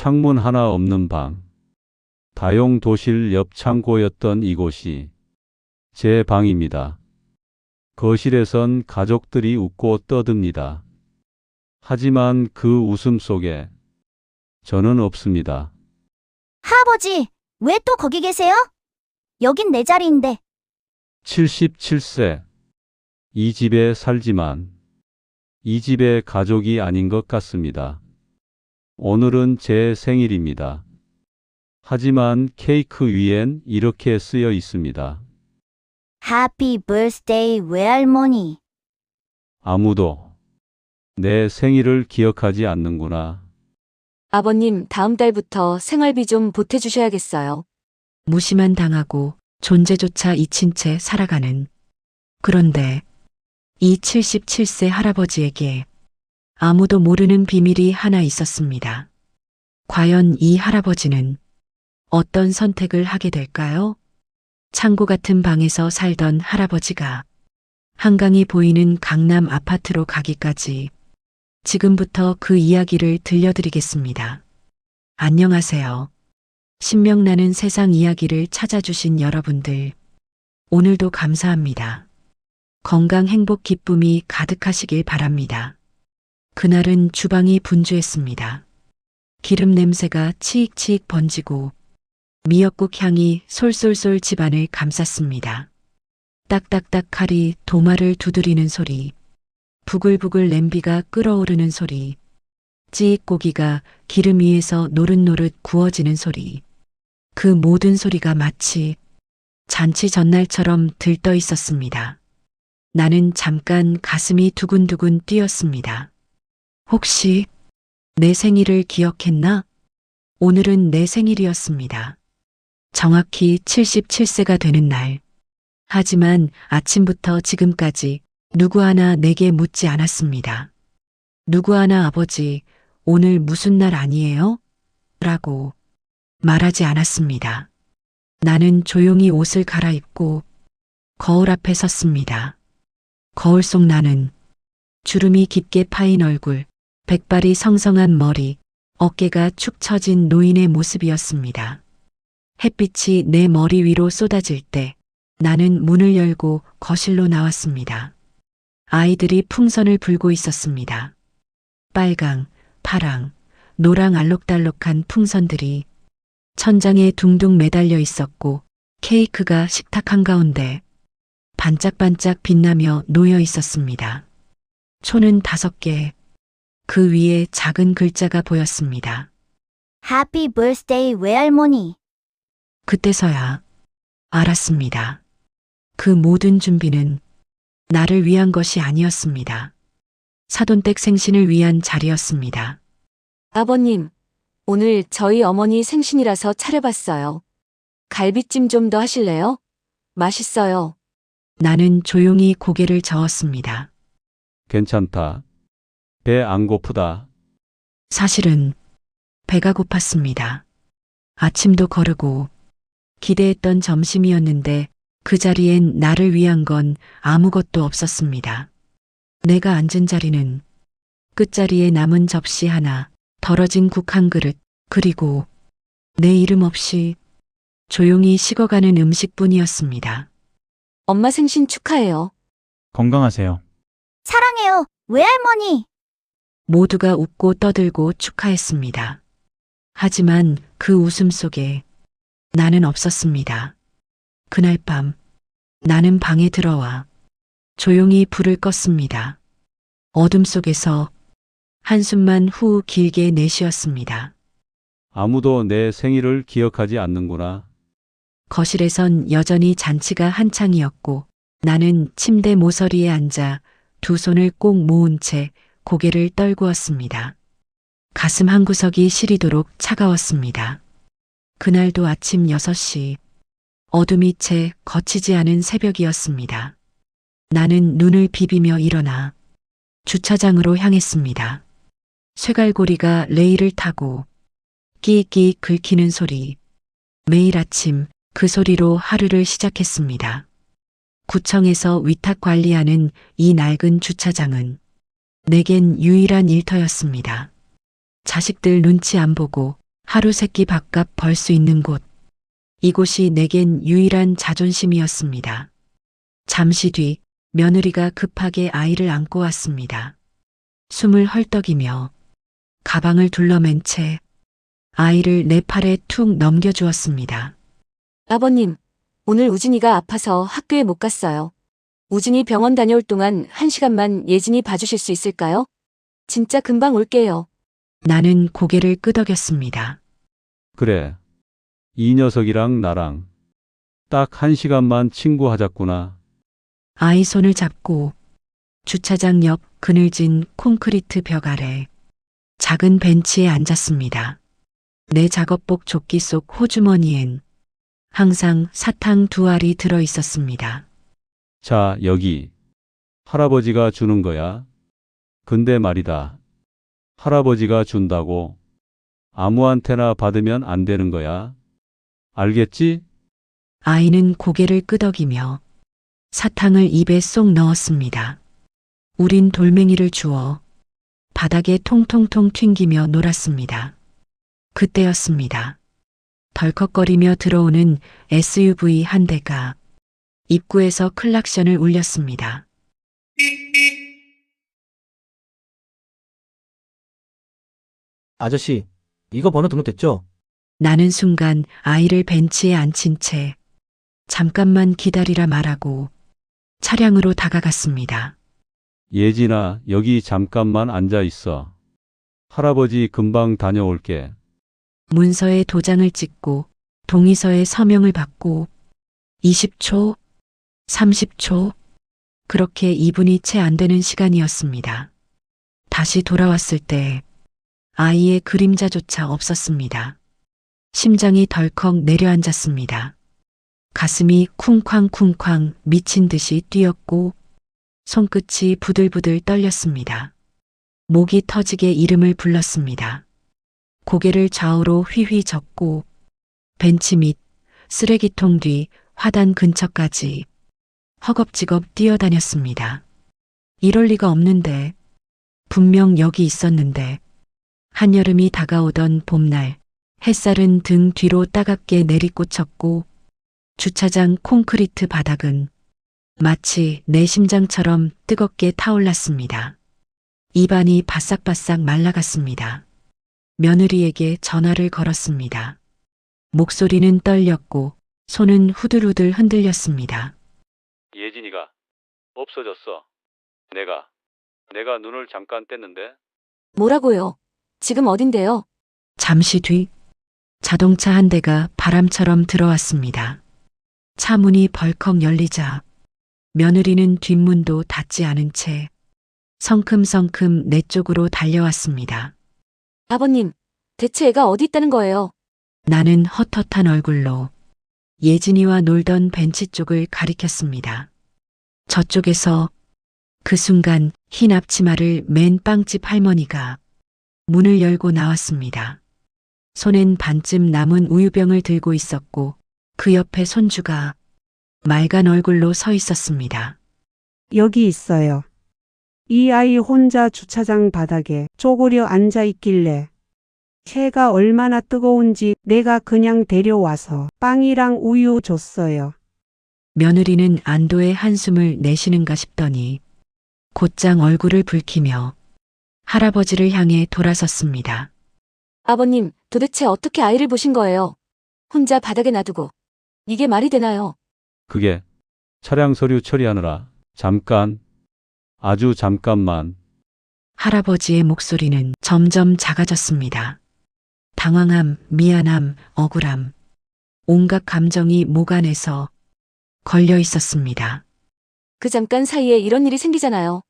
창문 하나 없는 방. 다용도실 옆 창고였던 이곳이 제 방입니다. 거실에선 가족들이 웃고 떠듭니다. 하지만 그 웃음 속에 저는 없습니다. 할아버지, 왜 또 거기 계세요? 여긴 내 자리인데. 77세. 이 집에 살지만 이 집의 가족이 아닌 것 같습니다. 오늘은 제 생일입니다. 하지만 케이크 위엔 이렇게 쓰여 있습니다. Happy birthday, 외할머니. 아무도 내 생일을 기억하지 않는구나. 아버님, 다음 달부터 생활비 좀 보태주셔야겠어요. 무시만 당하고 존재조차 잊힌 채 살아가는. 그런데 이 77세 할아버지에게 아무도 모르는 비밀이 하나 있었습니다. 과연 이 할아버지는 어떤 선택을 하게 될까요? 창고 같은 방에서 살던 할아버지가 한강이 보이는 강남 아파트로 가기까지 지금부터 그 이야기를 들려드리겠습니다. 안녕하세요. 신명나는 세상 이야기를 찾아주신 여러분들, 오늘도 감사합니다. 건강, 행복, 기쁨이 가득하시길 바랍니다. 그날은 주방이 분주했습니다. 기름 냄새가 치익치익 번지고 미역국 향이 솔솔솔 집안을 감쌌습니다. 딱딱딱 칼이 도마를 두드리는 소리, 부글부글 냄비가 끓어오르는 소리, 찌익 고기가 기름 위에서 노릇노릇 구워지는 소리, 그 모든 소리가 마치 잔치 전날처럼 들떠 있었습니다. 나는 잠깐 가슴이 두근두근 뛰었습니다. 혹시 내 생일을 기억했나? 오늘은 내 생일이었습니다. 정확히 77세가 되는 날. 하지만 아침부터 지금까지 누구 하나 내게 묻지 않았습니다. 누구 하나 아버지, 오늘 무슨 날 아니에요? 라고 말하지 않았습니다. 나는 조용히 옷을 갈아입고 거울 앞에 섰습니다. 거울 속 나는 주름이 깊게 파인 얼굴, 백발이 성성한 머리, 어깨가 축 처진 노인의 모습이었습니다. 햇빛이 내 머리 위로 쏟아질 때 나는 문을 열고 거실로 나왔습니다. 아이들이 풍선을 불고 있었습니다. 빨강, 파랑, 노랑 알록달록한 풍선들이 천장에 둥둥 매달려 있었고 케이크가 식탁 한가운데 반짝반짝 빛나며 놓여 있었습니다. 초는 5개, 그 위에 작은 글자가 보였습니다. Happy birthday, 외할머니. 그때서야 알았습니다. 그 모든 준비는 나를 위한 것이 아니었습니다. 사돈댁 생신을 위한 자리였습니다. 아버님, 오늘 저희 어머니 생신이라서 차려봤어요. 갈비찜 좀 더 하실래요? 맛있어요. 나는 조용히 고개를 저었습니다. 괜찮다. 배 안 고프다. 사실은 배가 고팠습니다. 아침도 거르고 기대했던 점심이었는데 그 자리엔 나를 위한 건 아무것도 없었습니다. 내가 앉은 자리는 끝자리에 남은 접시 하나, 덜어진 국 한 그릇, 그리고 내 이름 없이 조용히 식어가는 음식뿐이었습니다. 엄마 생신 축하해요. 건강하세요. 사랑해요, 외할머니. 모두가 웃고 떠들고 축하했습니다. 하지만 그 웃음 속에 나는 없었습니다. 그날 밤 나는 방에 들어와 조용히 불을 껐습니다. 어둠 속에서 한숨만 후 길게 내쉬었습니다. 아무도 내 생일을 기억하지 않는구나. 거실에선 여전히 잔치가 한창이었고 나는 침대 모서리에 앉아 두 손을 꼭 모은 채 고개를 떨구었습니다. 가슴 한구석이 시리도록 차가웠습니다. 그날도 아침 6시, 어둠이 채 거치지 않은 새벽이었습니다. 나는 눈을 비비며 일어나 주차장으로 향했습니다. 쇠갈고리가 레일을 타고 끼익끼익 긁히는 소리, 매일 아침 그 소리로 하루를 시작했습니다. 구청에서 위탁 관리하는 이 낡은 주차장은 내겐 유일한 일터였습니다. 자식들 눈치 안 보고 하루 세끼 밥값 벌 수 있는 곳. 이곳이 내겐 유일한 자존심이었습니다. 잠시 뒤 며느리가 급하게 아이를 안고 왔습니다. 숨을 헐떡이며 가방을 둘러맨 채 아이를 내 팔에 툭 넘겨주었습니다. 아버님, 오늘 우진이가 아파서 학교에 못 갔어요. 우진이 병원 다녀올 동안 1시간만 예진이 봐주실 수 있을까요? 진짜 금방 올게요. 나는 고개를 끄덕였습니다. 그래. 이 녀석이랑 나랑 딱 1시간만 친구하자꾸나. 아이 손을 잡고 주차장 옆 그늘진 콘크리트 벽 아래 작은 벤치에 앉았습니다. 내 작업복 조끼 속 호주머니엔 항상 사탕 2알이 들어 있었습니다. 자, 여기. 할아버지가 주는 거야. 근데 말이다. 할아버지가 준다고 아무한테나 받으면 안 되는 거야. 알겠지? 아이는 고개를 끄덕이며 사탕을 입에 쏙 넣었습니다. 우린 돌멩이를 주워 바닥에 통통통 튕기며 놀았습니다. 그때였습니다. 덜컥거리며 들어오는 SUV 한 대가 입구에서 클락션을 울렸습니다. 아저씨, 이거 번호 등록됐죠? 나는 순간 아이를 벤치에 앉힌 채 잠깐만 기다리라 말하고 차량으로 다가갔습니다. 예진아, 여기 잠깐만 앉아 있어. 할아버지 금방 다녀올게. 문서에 도장을 찍고 동의서에 서명을 받고 20초, 30초, 그렇게 2분이 채 안 되는 시간이었습니다. 다시 돌아왔을 때 아이의 그림자조차 없었습니다. 심장이 덜컥 내려앉았습니다. 가슴이 쿵쾅쿵쾅 미친 듯이 뛰었고 손끝이 부들부들 떨렸습니다. 목이 터지게 이름을 불렀습니다. 고개를 좌우로 휘휘 젓고 벤치 밑, 쓰레기통 뒤, 화단 근처까지 허겁지겁 뛰어다녔습니다. 이럴 리가 없는데, 분명 여기 있었는데, 한여름이 다가오던 봄날, 햇살은 등 뒤로 따갑게 내리꽂혔고, 주차장 콘크리트 바닥은 마치 내 심장처럼 뜨겁게 타올랐습니다. 입안이 바싹바싹 말라갔습니다. 며느리에게 전화를 걸었습니다. 목소리는 떨렸고 손은 후들후들 흔들렸습니다. 예진이가 없어졌어. 내가 눈을 잠깐 뗐는데. 뭐라고요? 지금 어딘데요? 잠시 뒤 자동차 한 대가 바람처럼 들어왔습니다. 차 문이 벌컥 열리자 며느리는 뒷문도 닫지 않은 채 성큼성큼 내 쪽으로 달려왔습니다. 아버님, 대체 애가 어디 있다는 거예요? 나는 헛헛한 얼굴로 예진이와 놀던 벤치 쪽을 가리켰습니다. 저쪽에서 그 순간 흰 앞치마를 맨 빵집 할머니가 문을 열고 나왔습니다. 손엔 반쯤 남은 우유병을 들고 있었고 그 옆에 손주가 맑은 얼굴로 서 있었습니다. 여기 있어요. 이 아이 혼자 주차장 바닥에 쪼그려 앉아 있길래 해가 얼마나 뜨거운지 내가 그냥 데려와서 빵이랑 우유 줬어요. 며느리는 안도의 한숨을 내쉬는가 싶더니 곧장 얼굴을 붉히며 할아버지를 향해 돌아섰습니다. 아버님, 도대체 어떻게 아이를 보신 거예요? 혼자 바닥에 놔두고. 이게 말이 되나요? 그게 차량 서류 처리하느라 잠깐, 아주 잠깐만. 할아버지의 목소리는 점점 작아졌습니다. 당황함, 미안함, 억울함, 온갖 감정이 목 안에서 걸려 있었습니다. 그 잠깐 사이에 이런 일이 생기잖아요.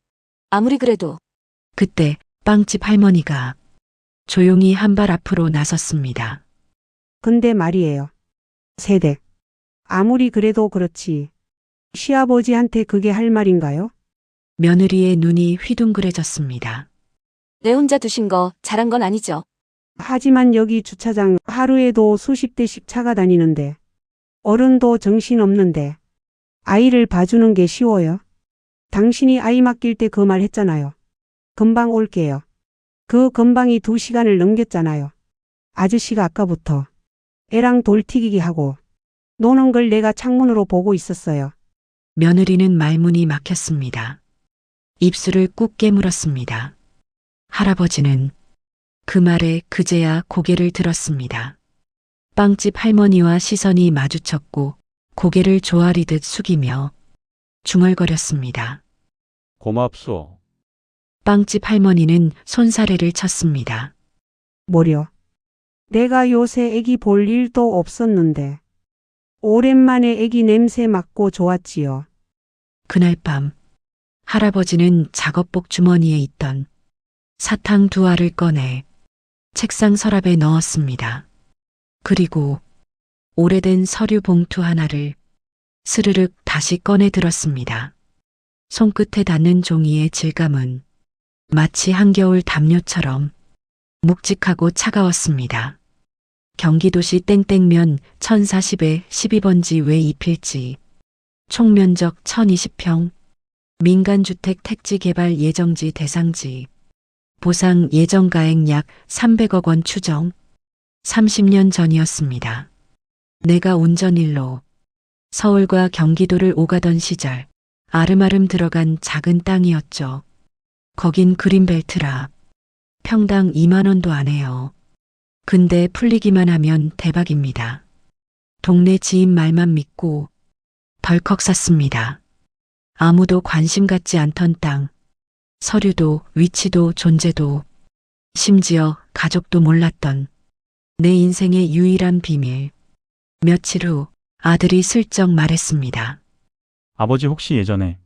아무리 그래도. 그때 빵집 할머니가 조용히 한 발 앞으로 나섰습니다. 근데 말이에요. 세댁. 아무리 그래도 그렇지. 시아버지한테 그게 할 말인가요? 며느리의 눈이 휘둥그레졌습니다. 내 혼자 두신 거 잘한 건 아니죠. 하지만 여기 주차장 하루에도 수십 대씩 차가 다니는데 어른도 정신없는데 아이를 봐주는 게 쉬워요? 당신이 아이 맡길 때 그 말 했잖아요. 금방 올게요. 그 금방이 2시간을 넘겼잖아요. 아저씨가 아까부터 애랑 돌튀기기 하고 노는 걸 내가 창문으로 보고 있었어요. 며느리는 말문이 막혔습니다. 입술을 꾹 깨물었습니다. 할아버지는 그 말에 그제야 고개를 들었습니다. 빵집 할머니와 시선이 마주쳤고 고개를 조아리듯 숙이며 중얼거렸습니다. 고맙소. 빵집 할머니는 손사래를 쳤습니다. 뭐려? 내가 요새 애기 볼 일도 없었는데 오랜만에 애기 냄새 맡고 좋았지요. 그날 밤 할아버지는 작업복 주머니에 있던 사탕 2알을 꺼내 책상 서랍에 넣었습니다. 그리고 오래된 서류 봉투 하나를 스르륵 다시 꺼내 들었습니다. 손끝에 닿는 종이의 질감은 마치 한겨울 담요처럼 묵직하고 차가웠습니다. 경기도시 땡땡면 1040에 12번지 외 2필지, 총면적 1020평, 민간주택 택지 개발 예정지 대상지, 보상 예정가액 약 300억 원 추정, 30년 전이었습니다. 내가 운전일로 서울과 경기도를 오가던 시절 아름아름 들어간 작은 땅이었죠. 거긴 그린벨트라 평당 2만 원도 안 해요. 근데 풀리기만 하면 대박입니다. 동네 지인 말만 믿고 덜컥 샀습니다. 아무도 관심 갖지 않던 땅, 서류도 위치도 존재도 심지어 가족도 몰랐던 내 인생의 유일한 비밀. 며칠 후 아들이 슬쩍 말했습니다. 아버지 혹시 예전에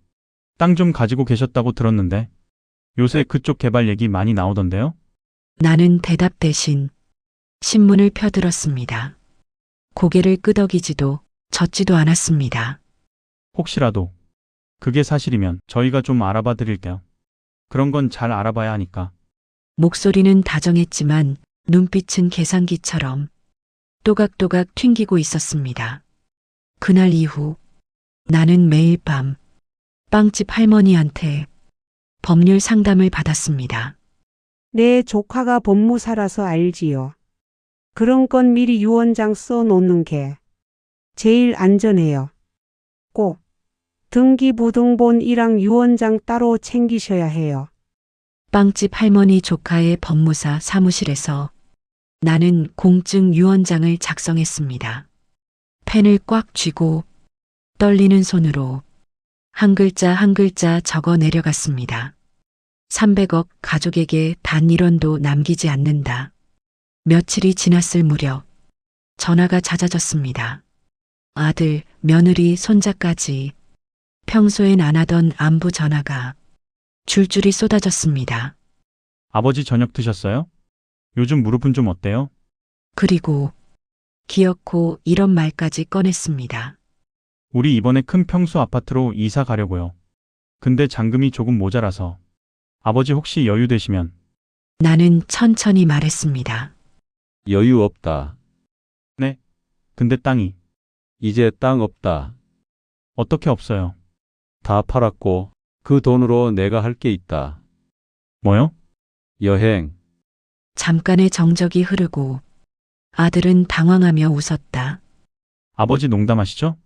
땅 좀 가지고 계셨다고 들었는데 요새 그쪽 개발 얘기 많이 나오던데요? 나는 대답 대신 신문을 펴들었습니다. 고개를 끄덕이지도 젓지도 않았습니다. 혹시라도 그게 사실이면 저희가 좀 알아봐 드릴게요. 그런 건 잘 알아봐야 하니까. 목소리는 다정했지만 눈빛은 계산기처럼 또각또각 튕기고 있었습니다. 그날 이후 나는 매일 밤 빵집 할머니한테 법률 상담을 받았습니다. 내 조카가 법무사라서 알지요. 그런 건 미리 유언장 써 놓는 게 제일 안전해요. 꼭 등기부등본이랑 유언장 따로 챙기셔야 해요. 빵집 할머니 조카의 법무사 사무실에서 나는 공증 유언장을 작성했습니다. 펜을 꽉 쥐고 떨리는 손으로 한 글자 한 글자 적어 내려갔습니다. 300억 가족에게 단 1원도 남기지 않는다. 며칠이 지났을 무렵 전화가 잦아졌습니다. 아들, 며느리, 손자까지 평소엔 안 하던 안부 전화가 줄줄이 쏟아졌습니다. 아버지 저녁 드셨어요? 요즘 무릎은 좀 어때요? 그리고 기어코 이런 말까지 꺼냈습니다. 우리 이번에 큰 평수 아파트로 이사 가려고요. 근데 잔금이 조금 모자라서 아버지 혹시 여유 되시면. 나는 천천히 말했습니다. 여유 없다. 근데 땅이 이제 땅 없다. 어떻게 없어요? 다 팔았고 그 돈으로 내가 할 게 있다. 뭐요? 여행. 잠깐의 정적이 흐르고 아들은 당황하며 웃었다. 아버지 농담하시죠?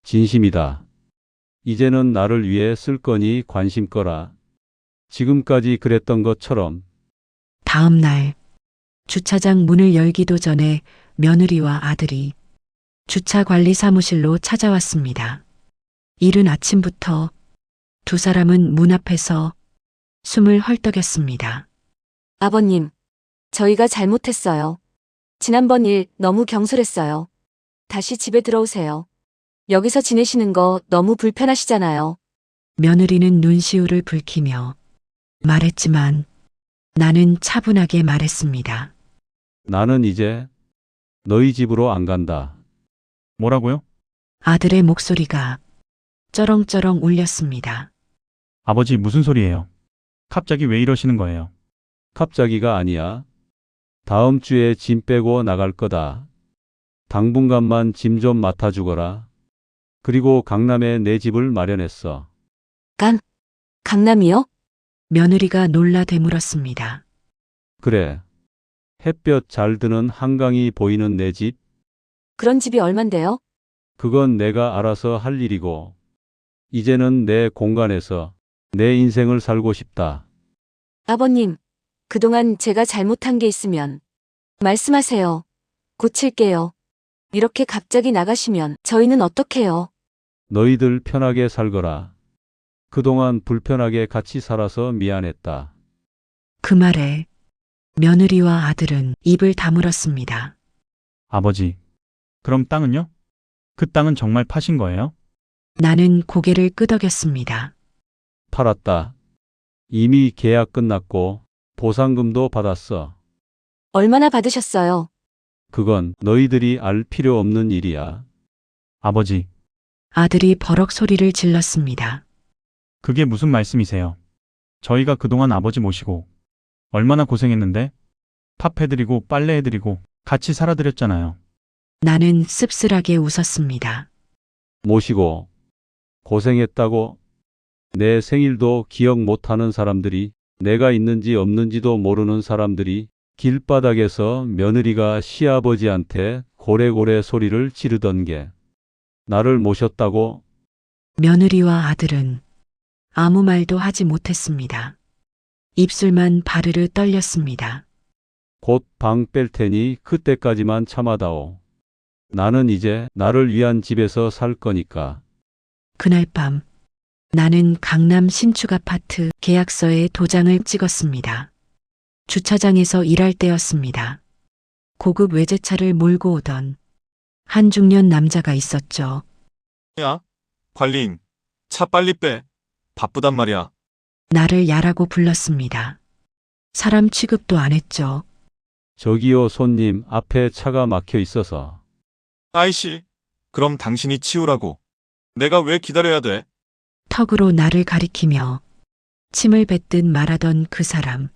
진심이다. 이제는 나를 위해 쓸 거니 관심 꺼라. 지금까지 그랬던 것처럼. 다음 날 주차장 문을 열기도 전에 며느리와 아들이 주차관리 사무실로 찾아왔습니다. 이른 아침부터 두 사람은 문 앞에서 숨을 헐떡였습니다. 아버님, 저희가 잘못했어요. 지난번 일 너무 경솔했어요. 다시 집에 들어오세요. 여기서 지내시는 거 너무 불편하시잖아요. 며느리는 눈시울을 붉히며 말했지만 나는 차분하게 말했습니다. 나는 이제 너희 집으로 안 간다. 뭐라고요? 아들의 목소리가 쩌렁쩌렁 울렸습니다. 아버지 무슨 소리예요? 갑자기 왜 이러시는 거예요? 갑자기가 아니야. 다음 주에 짐 빼고 나갈 거다. 당분간만 짐 좀 맡아주거라. 그리고 강남에 내 집을 마련했어. 강남이요? 며느리가 놀라 되물었습니다. 그래. 햇볕 잘 드는 한강이 보이는 내 집, 그런 집이 얼만데요? 그건 내가 알아서 할 일이고, 이제는 내 공간에서 내 인생을 살고 싶다. 아버님, 그동안 제가 잘못한 게 있으면 말씀하세요. 고칠게요. 이렇게 갑자기 나가시면 저희는 어떡해요? 너희들 편하게 살거라. 그동안 불편하게 같이 살아서 미안했다. 그 말에 며느리와 아들은 입을 다물었습니다. 아버지, 그럼 땅은요? 그 땅은 정말 파신 거예요? 나는 고개를 끄덕였습니다. 팔았다. 이미 계약 끝났고 보상금도 받았어. 얼마나 받으셨어요? 그건 너희들이 알 필요 없는 일이야. 아버지, 아들이 버럭 소리를 질렀습니다. 그게 무슨 말씀이세요? 저희가 그동안 아버지 모시고 얼마나 고생했는데? 밥 해드리고 빨래 해드리고 같이 살아드렸잖아요. 나는 씁쓸하게 웃었습니다. 모시고 고생했다고 내 생일도 기억 못하는 사람들이 내가 있는지 없는지도 모르는 사람들이 길바닥에서 며느리가 시아버지한테 고래고래 소리를 지르던 게 나를 모셨다고 며느리와 아들은 아무 말도 하지 못했습니다. 입술만 바르르 떨렸습니다. 곧 방 뺄 테니 그때까지만 참아다오. 나는 이제 나를 위한 집에서 살 거니까. 그날 밤 나는 강남 신축 아파트 계약서에 도장을 찍었습니다. 주차장에서 일할 때였습니다. 고급 외제차를 몰고 오던 한 중년 남자가 있었죠. 야, 관리인, 차 빨리 빼. 바쁘단 말이야. 나를 야라고 불렀습니다. 사람 취급도 안 했죠. 저기요 손님 앞에 차가 막혀 있어서. 아이씨, 그럼 당신이 치우라고. 내가 왜 기다려야 돼? 턱으로 나를 가리키며 침을 뱉듯 말하던 그 사람.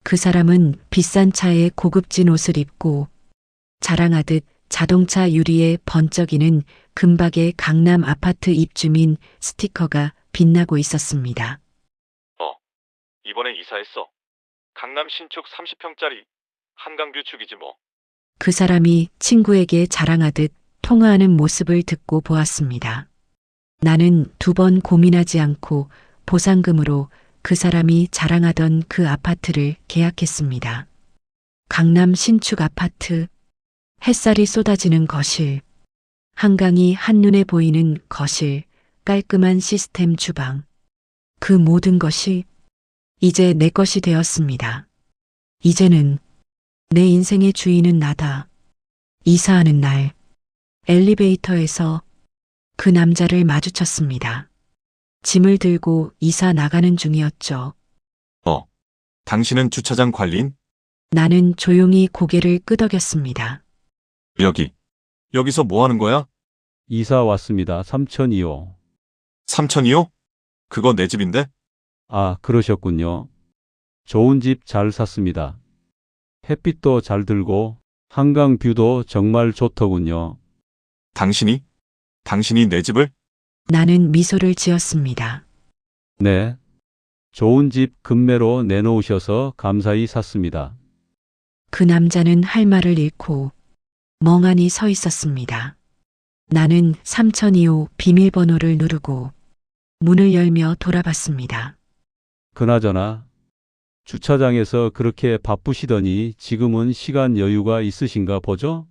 그 사람은 비싼 차에 고급진 옷을 입고 자랑하듯 자동차 유리에 번쩍이는 금박의 강남 아파트 입주민 스티커가 빛나고 있었습니다. 이번에 이사했어. 강남 신축 30평짜리 한강뷰 축이지 뭐. 그 사람이 친구에게 자랑하듯 통화하는 모습을 듣고 보았습니다. 나는 두 번 고민하지 않고 보상금으로 그 사람이 자랑하던 그 아파트를 계약했습니다. 강남 신축 아파트, 햇살이 쏟아지는 거실, 한강이 한눈에 보이는 거실, 깔끔한 시스템 주방. 그 모든 것이 이제 내 것이 되었습니다. 이제는 내 인생의 주인은 나다. 이사하는 날, 엘리베이터에서 그 남자를 마주쳤습니다. 짐을 들고 이사 나가는 중이었죠. 당신은 주차장 관리인? 나는 조용히 고개를 끄덕였습니다. 여기서 뭐 하는 거야? 이사 왔습니다. 3천2호. 3천이요? 그거 내 집인데? 아, 그러셨군요. 좋은 집 잘 샀습니다. 햇빛도 잘 들고 한강 뷰도 정말 좋더군요. 당신이 내 집을? 나는 미소를 지었습니다. 네. 좋은 집 금매로 내놓으셔서 감사히 샀습니다. 그 남자는 할 말을 잃고 멍하니 서 있었습니다. 나는 3002호 비밀번호를 누르고 문을 열며 돌아봤습니다. 그나저나 주차장에서 그렇게 바쁘시더니 지금은 시간 여유가 있으신가 보죠?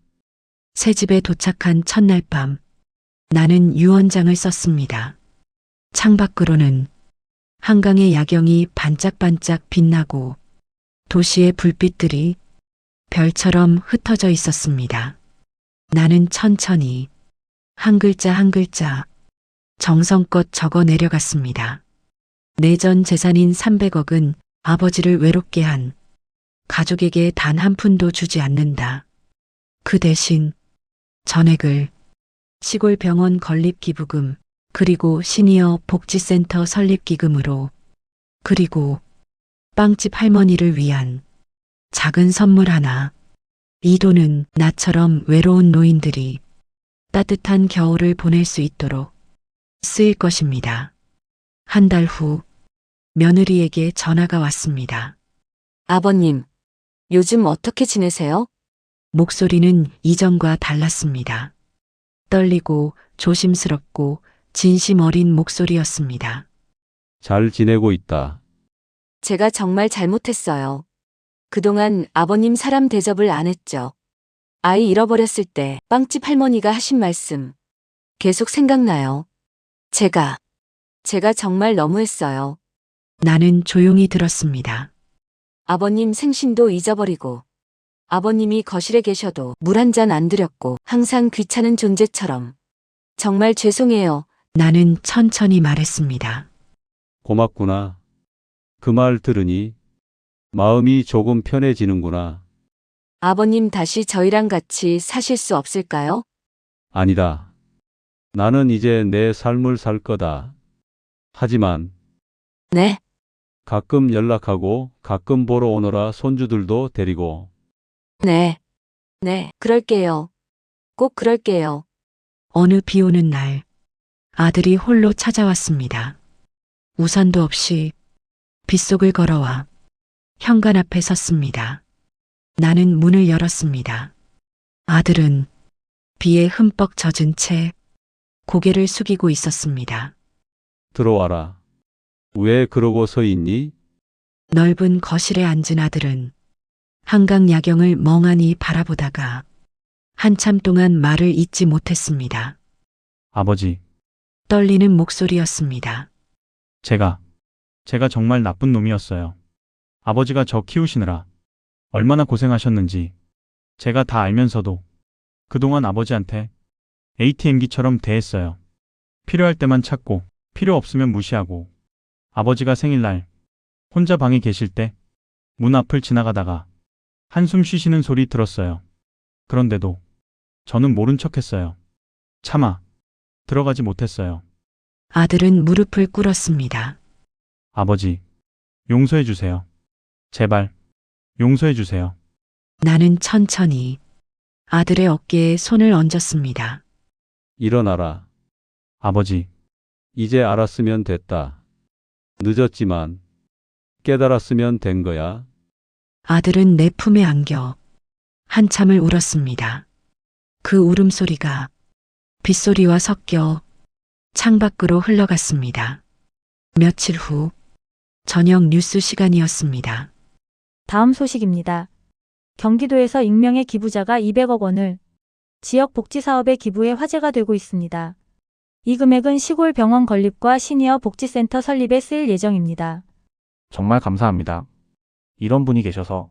새 집에 도착한 첫날 밤, 나는 유언장을 썼습니다. 창밖으로는 한강의 야경이 반짝반짝 빛나고 도시의 불빛들이 별처럼 흩어져 있었습니다. 나는 천천히 한 글자 한 글자 정성껏 적어 내려갔습니다. 내 전 재산인 300억은 아버지를 외롭게 한 가족에게 단 한 푼도 주지 않는다. 그 대신 전액을 시골 병원 건립 기부금, 그리고 시니어 복지센터 설립 기금으로, 그리고 빵집 할머니를 위한 작은 선물 하나. 이 돈은 나처럼 외로운 노인들이 따뜻한 겨울을 보낼 수 있도록 쓰일 것입니다. 한 달 후 며느리에게 전화가 왔습니다. 아버님, 요즘 어떻게 지내세요? 목소리는 이전과 달랐습니다. 떨리고 조심스럽고 진심 어린 목소리였습니다. 잘 지내고 있다. 제가 정말 잘못했어요. 그동안 아버님 사람 대접을 안 했죠. 아이 잃어버렸을 때 빵집 할머니가 하신 말씀 계속 생각나요. 제가 정말 너무했어요. 나는 조용히 들었습니다. 아버님 생신도 잊어버리고 아버님이 거실에 계셔도 물 한 잔 안 드렸고 항상 귀찮은 존재처럼 정말 죄송해요. 나는 천천히 말했습니다. 고맙구나. 그 말 들으니 마음이 조금 편해지는구나. 아버님 다시 저희랑 같이 사실 수 없을까요? 아니다. 나는 이제 내 삶을 살 거다. 하지만 네. 가끔 연락하고 가끔 보러 오너라 손주들도 데리고. 네. 네, 그럴게요. 꼭 그럴게요. 어느 비 오는 날 아들이 홀로 찾아왔습니다. 우산도 없이 빗속을 걸어와 현관 앞에 섰습니다. 나는 문을 열었습니다. 아들은 비에 흠뻑 젖은 채 고개를 숙이고 있었습니다. 들어와라. 왜 그러고 서 있니? 넓은 거실에 앉은 아들은 한강 야경을 멍하니 바라보다가 한참 동안 말을 잇지 못했습니다. 아버지, 떨리는 목소리였습니다. 제가 정말 나쁜 놈이었어요. 아버지가 저 키우시느라 얼마나 고생하셨는지 제가 다 알면서도 그동안 아버지한테 ATM기처럼 대했어요. 필요할 때만 찾고 필요 없으면 무시하고 아버지가 생일날 혼자 방에 계실 때 문 앞을 지나가다가 한숨 쉬시는 소리 들었어요. 그런데도 저는 모른 척했어요. 차마 들어가지 못했어요. 아들은 무릎을 꿇었습니다. 아버지, 용서해 주세요. 제발 용서해 주세요. 나는 천천히 아들의 어깨에 손을 얹었습니다. 일어나라. 아버지, 이제 알았으면 됐다. 늦었지만 깨달았으면 된 거야. 아들은 내 품에 안겨 한참을 울었습니다. 그 울음소리가 빗소리와 섞여 창밖으로 흘러갔습니다. 며칠 후 저녁 뉴스 시간이었습니다. 다음 소식입니다. 경기도에서 익명의 기부자가 200억 원을 지역 복지 사업에 기부해 화제가 되고 있습니다. 이 금액은 시골 병원 건립과 시니어 복지센터 설립에 쓰일 예정입니다. 정말 감사합니다. 이런 분이 계셔서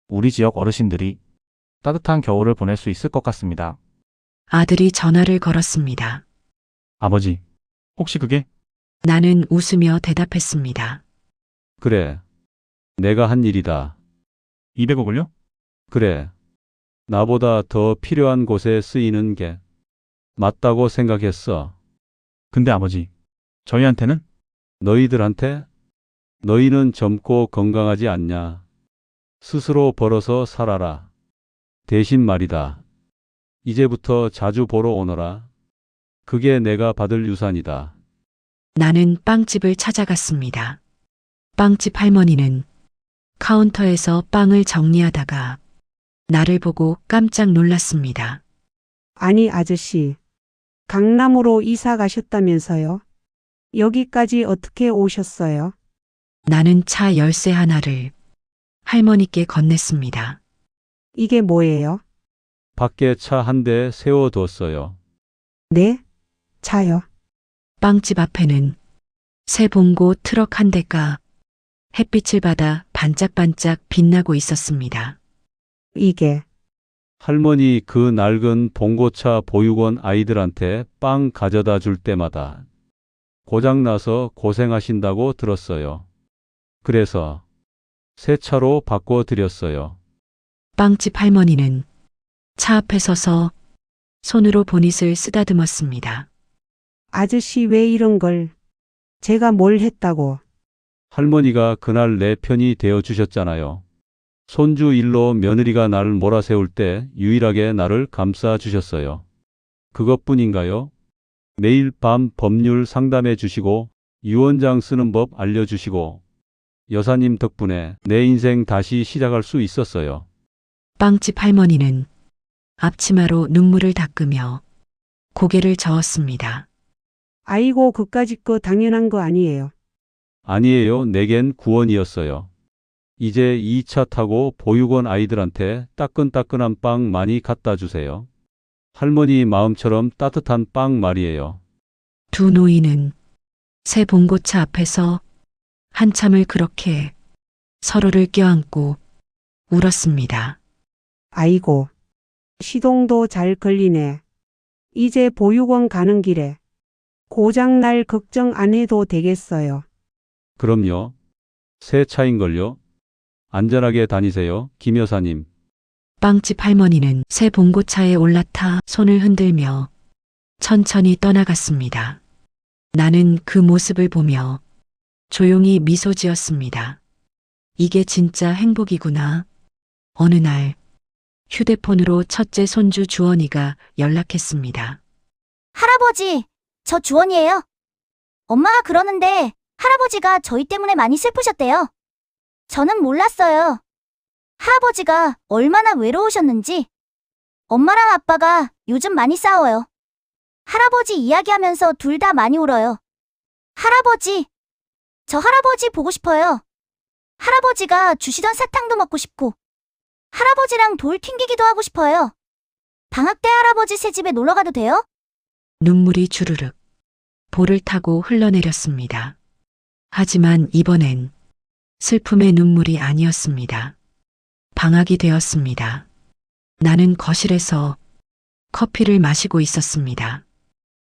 우리 지역 어르신들이 따뜻한 겨울을 보낼 수 있을 것 같습니다. 아들이 전화를 걸었습니다. 아버지, 혹시 그게 나는 웃으며 대답했습니다. 그래. 내가 한 일이다. 200억을요? 그래. 나보다 더 필요한 곳에 쓰이는 게 맞다고 생각했어. 근데 아버지, 저희한테는? 너희들한테? 너희는 젊고 건강하지 않냐. 스스로 벌어서 살아라. 대신 말이다. 이제부터 자주 보러 오너라. 그게 내가 받을 유산이다. 나는 빵집을 찾아갔습니다. 빵집 할머니는 카운터에서 빵을 정리하다가 나를 보고 깜짝 놀랐습니다. 아니, 아저씨. 강남으로 이사 가셨다면서요? 여기까지 어떻게 오셨어요? 나는 차 열쇠 하나를 할머니께 건넸습니다. 이게 뭐예요? 밖에 차 한 대 세워뒀어요. 네? 차요? 빵집 앞에는 새 봉고 트럭 한 대가 햇빛을 받아 반짝반짝 빛나고 있었습니다. 이게 할머니 그 낡은 봉고차 보육원 아이들한테 빵 가져다 줄 때마다 고장나서 고생하신다고 들었어요. 그래서 새 차로 바꿔드렸어요. 빵집 할머니는 차 앞에 서서 손으로 보닛을 쓰다듬었습니다. 아저씨 왜 이런 걸? 제가 뭘 했다고? 할머니가 그날 내 편이 되어주셨잖아요. 손주 일로 며느리가 날 몰아세울 때 유일하게 나를 감싸주셨어요. 그것뿐인가요? 매일 밤 법률 상담해 주시고 유언장 쓰는 법 알려주시고 여사님 덕분에 내 인생 다시 시작할 수 있었어요. 빵집 할머니는 앞치마로 눈물을 닦으며 고개를 저었습니다. 아이고, 그까짓 거 당연한 거 아니에요. 아니에요. 내겐 구원이었어요. 이제 이 차 타고 보육원 아이들한테 따끈따끈한 빵 많이 갖다 주세요. 할머니 마음처럼 따뜻한 빵 말이에요. 두 노인은 새 봉고차 앞에서 한참을 그렇게 서로를 껴안고 울었습니다. 아이고, 시동도 잘 걸리네. 이제 보육원 가는 길에 고장날 걱정 안 해도 되겠어요. 그럼요. 새 차인걸요. 안전하게 다니세요, 김 여사님. 빵집 할머니는 새 봉고차에 올라타 손을 흔들며 천천히 떠나갔습니다. 나는 그 모습을 보며 조용히 미소 지었습니다. 이게 진짜 행복이구나. 어느 날 휴대폰으로 첫째 손주 주원이가 연락했습니다. 할아버지, 저 주원이에요. 엄마가 그러는데 할아버지가 저희 때문에 많이 슬프셨대요. 저는 몰랐어요. 할아버지가 얼마나 외로우셨는지. 엄마랑 아빠가 요즘 많이 싸워요. 할아버지 이야기하면서 둘 다 많이 울어요. 할아버지, 저 할아버지 보고 싶어요. 할아버지가 주시던 사탕도 먹고 싶고, 할아버지랑 돌 튕기기도 하고 싶어요. 방학 때 할아버지 새 집에 놀러 가도 돼요? 눈물이 주르륵 볼을 타고 흘러내렸습니다. 하지만 이번엔 슬픔의 눈물이 아니었습니다. 방학이 되었습니다. 나는 거실에서 커피를 마시고 있었습니다.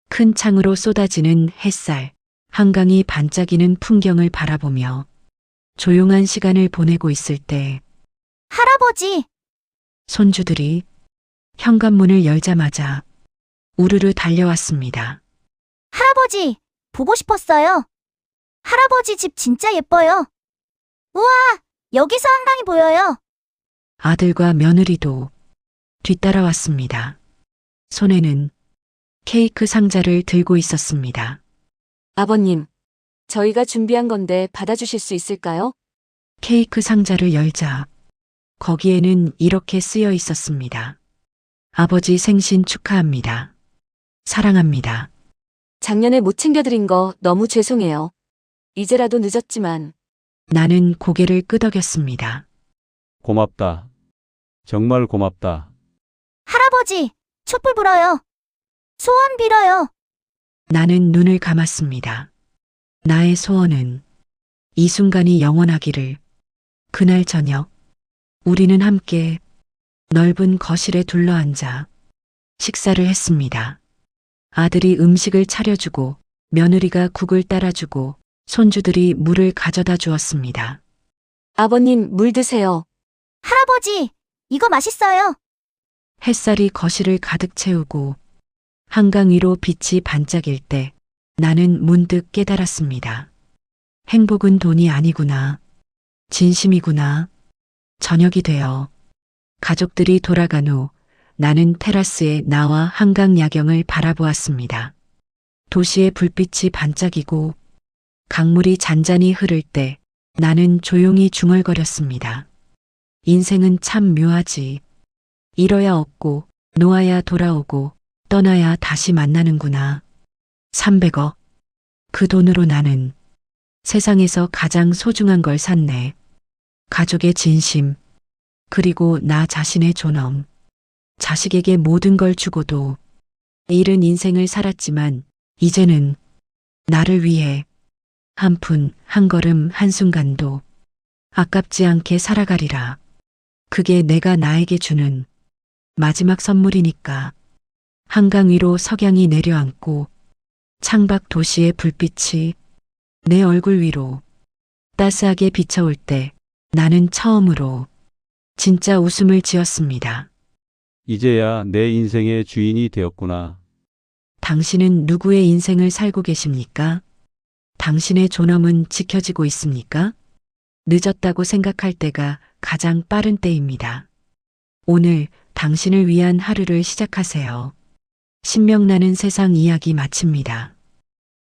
큰 창으로 쏟아지는 햇살, 한강이 반짝이는 풍경을 바라보며 조용한 시간을 보내고 있을 때 할아버지, 손주들이 현관문을 열자마자 우르르 달려왔습니다. 할아버지, 보고 싶었어요. 할아버지 집 진짜 예뻐요. 우와, 여기서 한강이 보여요. 아들과 며느리도 뒤따라왔습니다. 손에는 케이크 상자를 들고 있었습니다. 아버님, 저희가 준비한 건데 받아주실 수 있을까요? 케이크 상자를 열자 거기에는 이렇게 쓰여 있었습니다. 아버지 생신 축하합니다. 사랑합니다. 작년에 못 챙겨드린 거 너무 죄송해요. 이제라도 늦었지만 나는 고개를 끄덕였습니다. 고맙다. 정말 고맙다. 할아버지, 촛불 불어요. 소원 빌어요. 나는 눈을 감았습니다. 나의 소원은 이 순간이 영원하기를. 그날 저녁 우리는 함께 넓은 거실에 둘러앉아 식사를 했습니다. 아들이 음식을 차려주고 며느리가 국을 따라주고 손주들이 물을 가져다 주었습니다. 아버님 물 드세요. 할아버지, 이거 맛있어요. 햇살이 거실을 가득 채우고 한강 위로 빛이 반짝일 때 나는 문득 깨달았습니다. 행복은 돈이 아니구나. 진심이구나. 저녁이 되어 가족들이 돌아간 후 나는 테라스에 나와 한강 야경을 바라보았습니다. 도시의 불빛이 반짝이고 강물이 잔잔히 흐를 때 나는 조용히 중얼거렸습니다. 인생은 참 묘하지. 잃어야 얻고 놓아야 돌아오고 떠나야 다시 만나는구나. 300억. 그 돈으로 나는 세상에서 가장 소중한 걸 샀네. 가족의 진심, 그리고 나 자신의 존엄. 자식에게 모든 걸 주고도 잃은 인생을 살았지만 이제는 나를 위해 한 푼, 한 걸음, 한순간도 아깝지 않게 살아가리라. 그게 내가 나에게 주는 마지막 선물이니까. 한강 위로 석양이 내려앉고 창밖 도시의 불빛이 내 얼굴 위로 따스하게 비춰올 때 나는 처음으로 진짜 웃음을 지었습니다. 이제야 내 인생의 주인이 되었구나. 당신은 누구의 인생을 살고 계십니까? 당신의 존엄은 지켜지고 있습니까? 늦었다고 생각할 때가 가장 빠른 때입니다. 오늘 당신을 위한 하루를 시작하세요. 신명나는 세상 이야기 마칩니다.